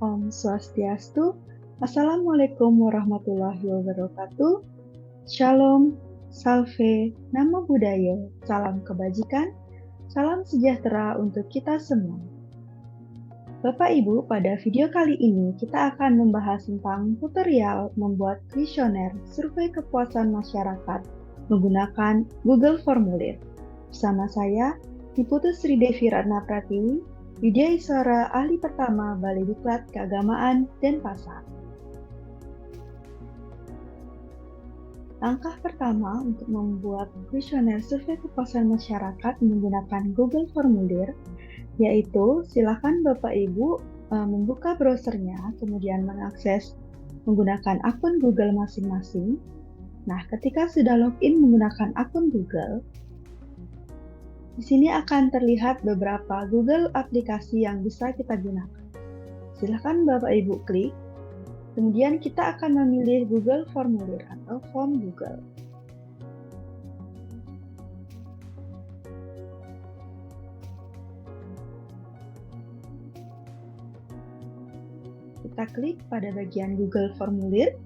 Om Swastiastu. Assalamualaikum warahmatullahi wabarakatuh. Shalom, Salve, Namo Buddhaya, salam kebajikan, salam sejahtera untuk kita semua. Bapak Ibu, pada video kali ini kita akan membahas tentang tutorial membuat kuesioner survei kepuasan masyarakat menggunakan Google Formulir. Bersama saya, Ibu Sri Devi Ratna Pratiwi, Widyaswara Ahli Pertama Balai Diklat Keagamaan Denpasar. Langkah pertama untuk membuat kuesioner survei kepuasan masyarakat menggunakan Google Formulir, yaitu silakan Bapak Ibu membuka browsernya, kemudian mengakses menggunakan akun Google masing-masing. Nah, ketika sudah login menggunakan akun Google, di sini akan terlihat beberapa Google aplikasi yang bisa kita gunakan. Silakan Bapak Ibu klik, kemudian kita akan memilih Google Formulir atau Form Google. Kita klik pada bagian Google Formulir.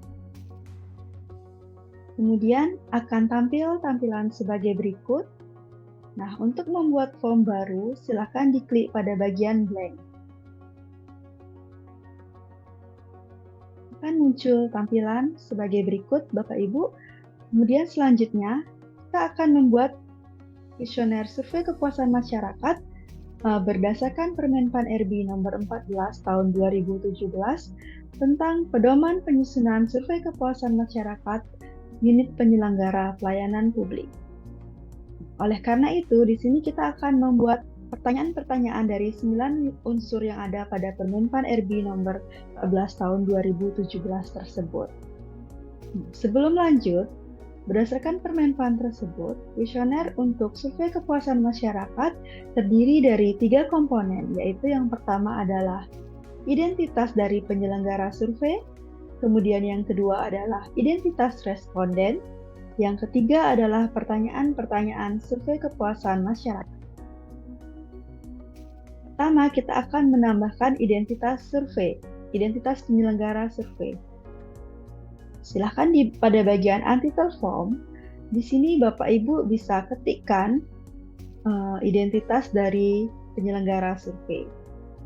Kemudian akan tampil tampilan sebagai berikut. Nah, untuk membuat form baru, silakan diklik pada bagian blank. Akan muncul tampilan sebagai berikut, Bapak Ibu. Kemudian selanjutnya, kita akan membuat kuesioner survei kepuasan masyarakat berdasarkan Permenpan RB nomor 14 tahun 2017 tentang pedoman penyusunan survei kepuasan masyarakat unit penyelenggara pelayanan publik. Oleh karena itu, di sini kita akan membuat pertanyaan-pertanyaan dari 9 unsur yang ada pada Permenpan RB nomor 14 tahun 2017 tersebut. Sebelum lanjut, berdasarkan Permenpan tersebut, kuesioner untuk survei kepuasan masyarakat terdiri dari 3 komponen, yaitu yang pertama adalah identitas dari penyelenggara survei, kemudian yang kedua adalah identitas responden, yang ketiga adalah pertanyaan-pertanyaan survei kepuasan masyarakat. Pertama, kita akan menambahkan identitas survei, identitas penyelenggara survei. Silahkan pada bagian Untitled Form, di sini Bapak Ibu bisa ketikkan identitas dari penyelenggara survei.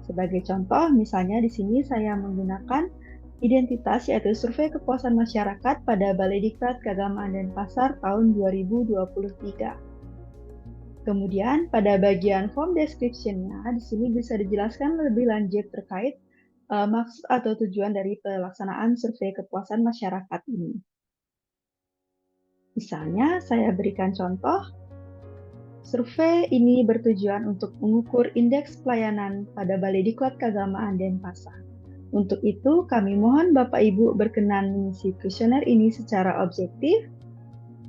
Sebagai contoh, misalnya di sini saya menggunakan identitas yaitu survei kepuasan masyarakat pada Balai Diklat Keagamaan Denpasar tahun 2023. Kemudian pada bagian form description-nya di sini bisa dijelaskan lebih lanjut terkait maksud atau tujuan dari pelaksanaan survei kepuasan masyarakat ini. Misalnya saya berikan contoh, survei ini bertujuan untuk mengukur indeks pelayanan pada Balai Diklat Keagamaan Denpasar. Untuk itu, kami mohon Bapak Ibu berkenan mengisi kuesioner ini secara objektif.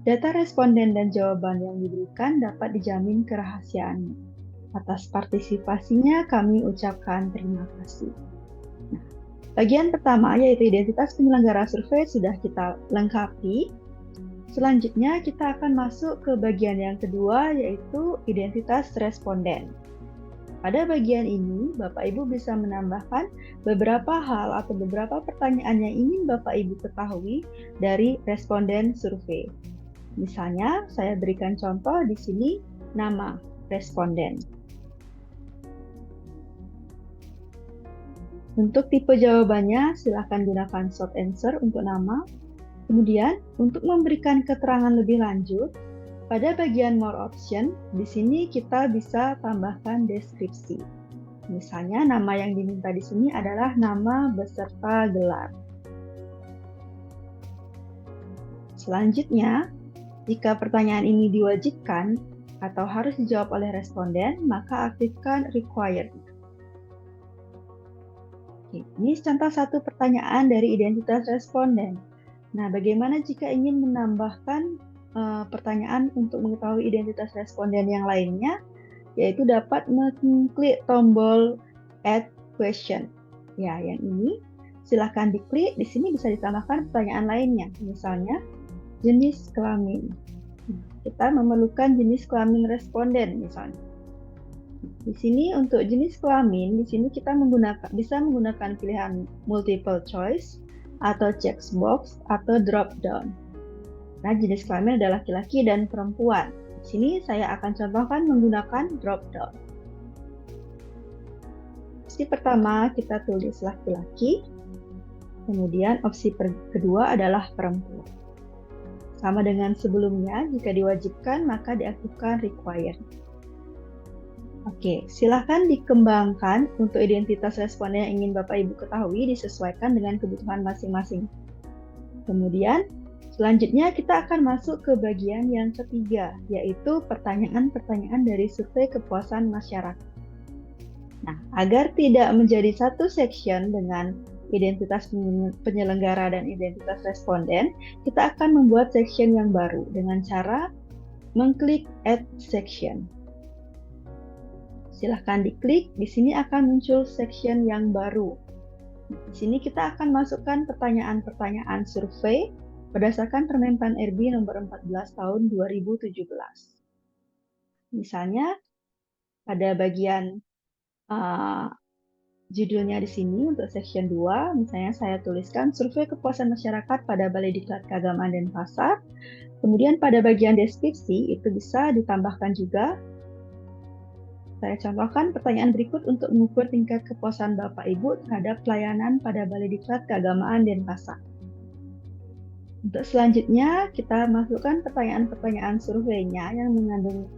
Data responden dan jawaban yang diberikan dapat dijamin kerahasiaannya. Atas partisipasinya kami ucapkan terima kasih. Nah, bagian pertama yaitu identitas penyelenggara survei sudah kita lengkapi. Selanjutnya kita akan masuk ke bagian yang kedua yaitu identitas responden. Pada bagian ini, Bapak Ibu bisa menambahkan beberapa hal atau beberapa pertanyaan yang ingin Bapak Ibu ketahui dari responden survei. Misalnya, saya berikan contoh di sini nama responden. Untuk tipe jawabannya, silakan gunakan short answer untuk nama. Kemudian, untuk memberikan keterangan lebih lanjut, pada bagian more option, di sini kita bisa tambahkan deskripsi. Misalnya, nama yang diminta di sini adalah nama beserta gelar. Selanjutnya, jika pertanyaan ini diwajibkan atau harus dijawab oleh responden, maka aktifkan required. Ini contoh satu pertanyaan dari identitas responden. Nah, bagaimana jika ingin menambahkan pertanyaan untuk mengetahui identitas responden yang lainnya, yaitu dapat mengklik tombol Add Question. Ya, yang ini silahkan diklik. Di sini bisa ditambahkan pertanyaan lainnya, misalnya jenis kelamin. Kita memerlukan jenis kelamin responden misalnya. Di sini untuk jenis kelamin, di sini kita bisa menggunakan pilihan multiple choice atau checkbox atau drop down. Nah, jenis kelamin adalah laki-laki dan perempuan. Di sini saya akan contohkan menggunakan drop down. Opsi pertama kita tulis laki-laki, kemudian opsi kedua adalah perempuan. Sama dengan sebelumnya, jika diwajibkan maka diaktifkan required. Oke, silahkan dikembangkan untuk identitas responden yang ingin Bapak Ibu ketahui disesuaikan dengan kebutuhan masing-masing. Kemudian, selanjutnya kita akan masuk ke bagian yang ketiga, yaitu pertanyaan-pertanyaan dari survei kepuasan masyarakat. Nah, agar tidak menjadi satu section dengan identitas penyelenggara dan identitas responden, kita akan membuat section yang baru dengan cara mengklik Add Section. Silahkan diklik, di sini akan muncul section yang baru. Di sini kita akan masukkan pertanyaan-pertanyaan survei berdasarkan Permenpan RB nomor 14 tahun 2017. Misalnya, pada bagian judulnya di sini untuk section 2, misalnya saya tuliskan survei kepuasan masyarakat pada Balai Diklat Keagamaan dan Pasar. Kemudian pada bagian deskripsi itu bisa ditambahkan juga. Saya contohkan pertanyaan berikut untuk mengukur tingkat kepuasan Bapak Ibu terhadap pelayanan pada Balai Diklat Keagamaan dan Pasar. Untuk selanjutnya, kita masukkan pertanyaan-pertanyaan surveinya yang mengandung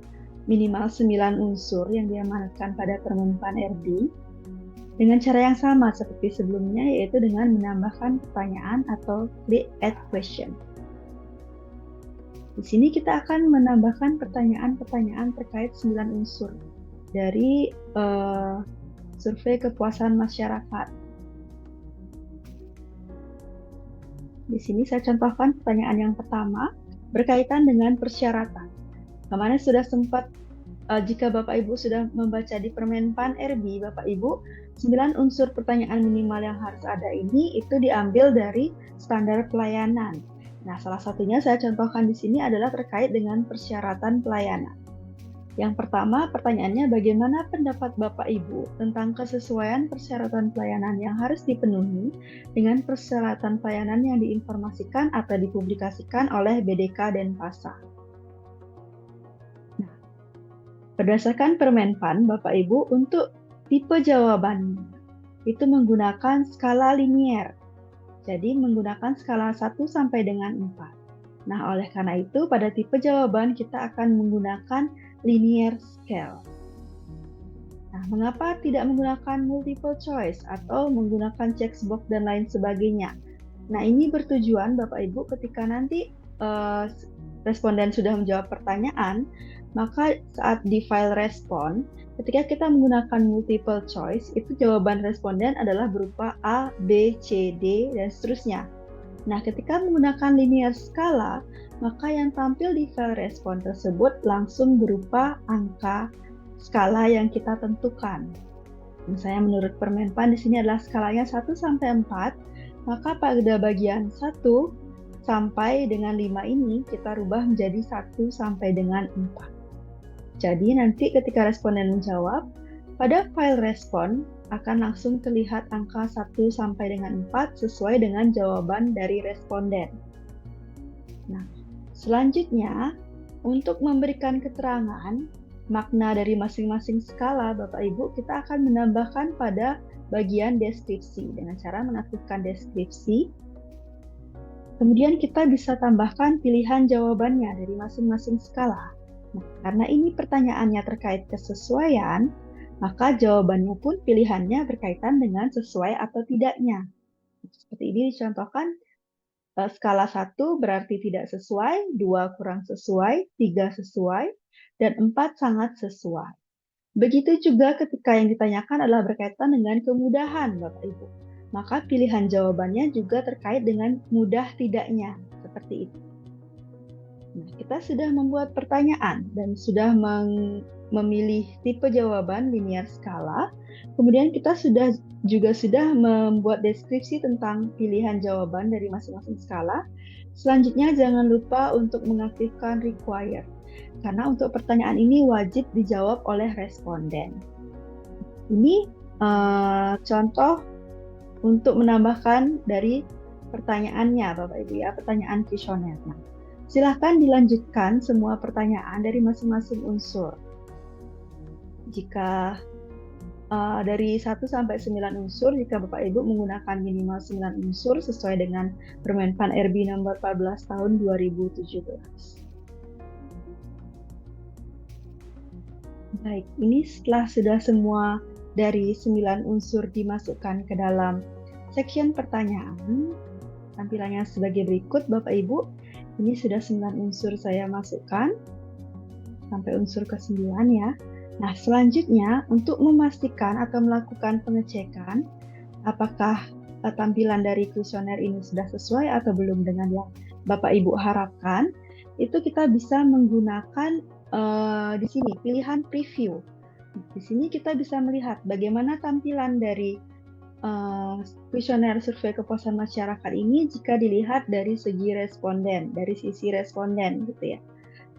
minimal 9 unsur yang diamanatkan pada Permenpan RB dengan cara yang sama seperti sebelumnya, yaitu dengan menambahkan pertanyaan atau klik Add Question. Di sini kita akan menambahkan pertanyaan-pertanyaan terkait 9 unsur dari survei kepuasan masyarakat. Di sini saya contohkan pertanyaan yang pertama berkaitan dengan persyaratan. Kemarin sudah sempat, jika Bapak Ibu sudah membaca di Permenpan RB, Bapak Ibu, 9 unsur pertanyaan minimal yang harus ada ini itu diambil dari standar pelayanan. Nah, salah satunya saya contohkan di sini adalah terkait dengan persyaratan pelayanan. Yang pertama, pertanyaannya bagaimana pendapat Bapak Ibu tentang kesesuaian persyaratan pelayanan yang harus dipenuhi dengan persyaratan pelayanan yang diinformasikan atau dipublikasikan oleh BDK Denpasar. Nah, berdasarkan Permenpan, Bapak Ibu, untuk tipe jawaban itu menggunakan skala linier. Jadi menggunakan skala 1 sampai dengan 4. Nah, oleh karena itu pada tipe jawaban kita akan menggunakan linear scale. Nah, mengapa tidak menggunakan multiple choice atau menggunakan checkbox dan lain sebagainya? Nah, ini bertujuan Bapak Ibu ketika nanti responden sudah menjawab pertanyaan, maka saat di file respon, ketika kita menggunakan multiple choice, itu jawaban responden adalah berupa A, B, C, D, dan seterusnya. Nah, ketika menggunakan linear skala, maka yang tampil di file respon tersebut langsung berupa angka skala yang kita tentukan. Misalnya menurut Permenpan di sini adalah skalanya 1 sampai 4, maka pada bagian 1 sampai dengan 5 ini kita rubah menjadi 1 sampai dengan 4. Jadi nanti ketika responden menjawab, pada file respon akan langsung terlihat angka 1 sampai dengan 4 sesuai dengan jawaban dari responden. Nah, selanjutnya untuk memberikan keterangan makna dari masing-masing skala, Bapak Ibu, kita akan menambahkan pada bagian deskripsi dengan cara mengaktifkan deskripsi. Kemudian kita bisa tambahkan pilihan jawabannya dari masing-masing skala. Nah, karena ini pertanyaannya terkait kesesuaian, maka jawabannya pun pilihannya berkaitan dengan sesuai atau tidaknya. Seperti ini dicontohkan, skala 1 berarti tidak sesuai, 2 kurang sesuai, 3 sesuai, dan 4 sangat sesuai. Begitu juga ketika yang ditanyakan adalah berkaitan dengan kemudahan, Bapak Ibu. Maka pilihan jawabannya juga terkait dengan mudah tidaknya, seperti itu. Nah, kita sudah membuat pertanyaan dan sudah memilih tipe jawaban linear skala. Kemudian kita sudah membuat deskripsi tentang pilihan jawaban dari masing-masing skala. Selanjutnya jangan lupa untuk mengaktifkan required. Karena untuk pertanyaan ini wajib dijawab oleh responden. Ini contoh untuk menambahkan dari pertanyaannya, Bapak Ibu ya, pertanyaan kuesioner. Nah, silahkan dilanjutkan semua pertanyaan dari masing-masing unsur. Jika dari 1 sampai 9 unsur, jika Bapak Ibu menggunakan minimal 9 unsur sesuai dengan Permenpan RB nomor 14 tahun 2017. Baik, ini setelah sudah semua dari 9 unsur dimasukkan ke dalam section pertanyaan, tampilannya sebagai berikut Bapak Ibu. Ini sudah 9 unsur saya masukkan sampai unsur ke-9 ya. Nah, selanjutnya untuk memastikan atau melakukan pengecekan apakah tampilan dari kuesioner ini sudah sesuai atau belum dengan yang Bapak Ibu harapkan, itu kita bisa menggunakan di sini pilihan preview. Di sini kita bisa melihat bagaimana tampilan dari kuesioner survei kepuasan masyarakat ini jika dilihat dari segi responden, dari sisi responden gitu ya.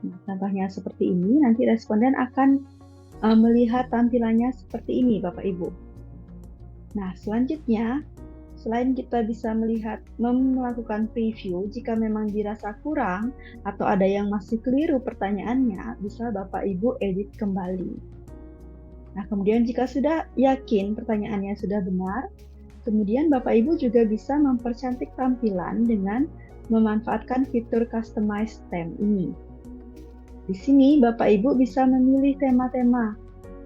Nah, contohnya seperti ini, nanti responden akan melihat tampilannya seperti ini Bapak Ibu. Nah, selanjutnya, selain kita bisa melakukan preview, jika memang dirasa kurang atau ada yang masih keliru pertanyaannya, bisa Bapak Ibu edit kembali. Nah, kemudian jika sudah yakin pertanyaannya sudah benar, kemudian Bapak Ibu juga bisa mempercantik tampilan dengan memanfaatkan fitur Customize Theme ini. Di sini Bapak Ibu bisa memilih tema-tema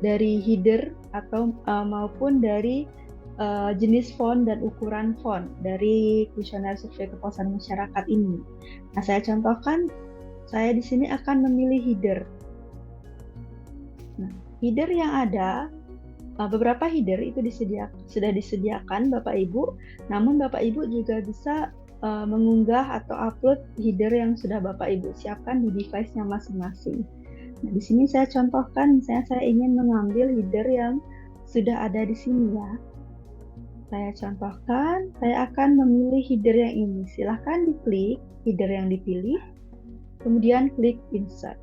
dari header atau maupun dari jenis font dan ukuran font dari kuesioner survei kepuasan masyarakat ini. Nah, saya contohkan, saya di sini akan memilih header. Nah, header yang ada, beberapa header itu sudah disediakan Bapak Ibu, namun Bapak Ibu juga bisa mengunggah atau upload header yang sudah Bapak Ibu siapkan di device-nya masing-masing. Nah, di sini saya contohkan, misalnya saya ingin mengambil header yang sudah ada di sini ya. Saya contohkan, saya akan memilih header yang ini. Silahkan diklik header yang dipilih, kemudian klik insert.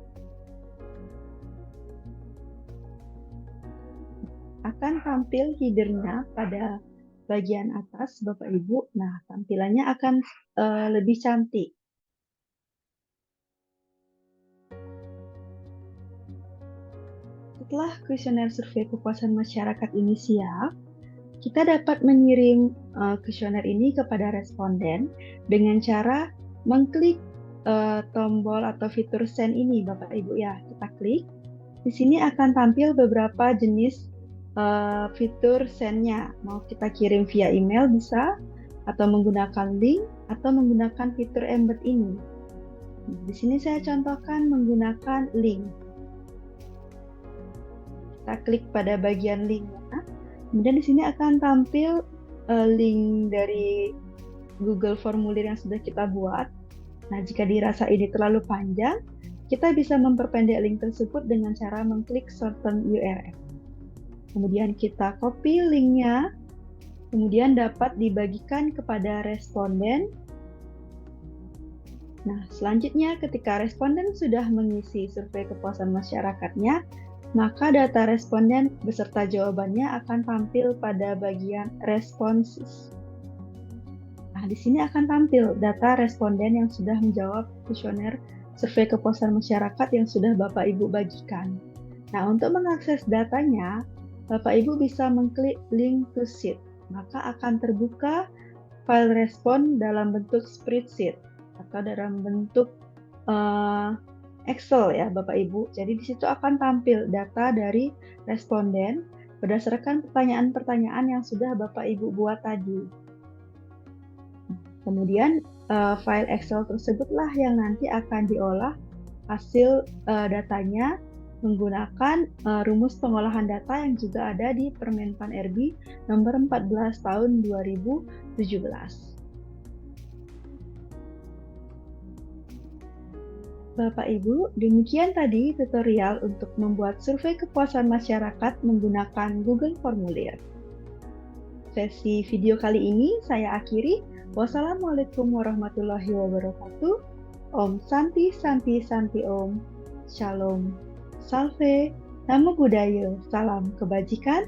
Akan tampil headernya pada bagian atas Bapak Ibu. Nah, tampilannya akan lebih cantik. Setelah kuesioner survei kepuasan masyarakat ini siap, kita dapat mengirim kuesioner ini kepada responden dengan cara mengklik tombol atau fitur send ini Bapak Ibu ya. Kita klik. Di sini akan tampil beberapa jenis fitur send-nya. Mau kita kirim via email bisa, atau menggunakan link, atau menggunakan fitur embed ini. Di sini saya contohkan menggunakan link. Kita klik pada bagian link-nya. Kemudian di sini akan tampil link dari Google Formulir yang sudah kita buat. Nah, jika dirasa ini terlalu panjang, kita bisa memperpendek link tersebut dengan cara mengklik shorten URL. Kemudian kita copy linknya, kemudian dapat dibagikan kepada responden. Nah, selanjutnya ketika responden sudah mengisi survei kepuasan masyarakatnya, maka data responden beserta jawabannya akan tampil pada bagian responses. Nah, di sini akan tampil data responden yang sudah menjawab kuesioner survei kepuasan masyarakat yang sudah Bapak Ibu bagikan. Nah, untuk mengakses datanya, Bapak Ibu bisa mengklik link to sheet, maka akan terbuka file respon dalam bentuk spreadsheet atau dalam bentuk Excel ya Bapak Ibu. Jadi di situ akan tampil data dari responden berdasarkan pertanyaan-pertanyaan yang sudah Bapak Ibu buat tadi. Kemudian file Excel tersebutlah yang nanti akan diolah hasil datanya menggunakan rumus pengolahan data yang juga ada di Permenpan RB nomor 14 tahun 2017. Bapak Ibu, demikian tadi tutorial untuk membuat survei kepuasan masyarakat menggunakan Google Formulir. Sesi video kali ini saya akhiri. Wassalamualaikum warahmatullahi wabarakatuh. Om Santi Santi Santi Om. Shalom. Salve, Namo Buddhaya, salam kebajikan,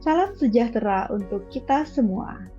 Salam sejahtera untuk kita semua.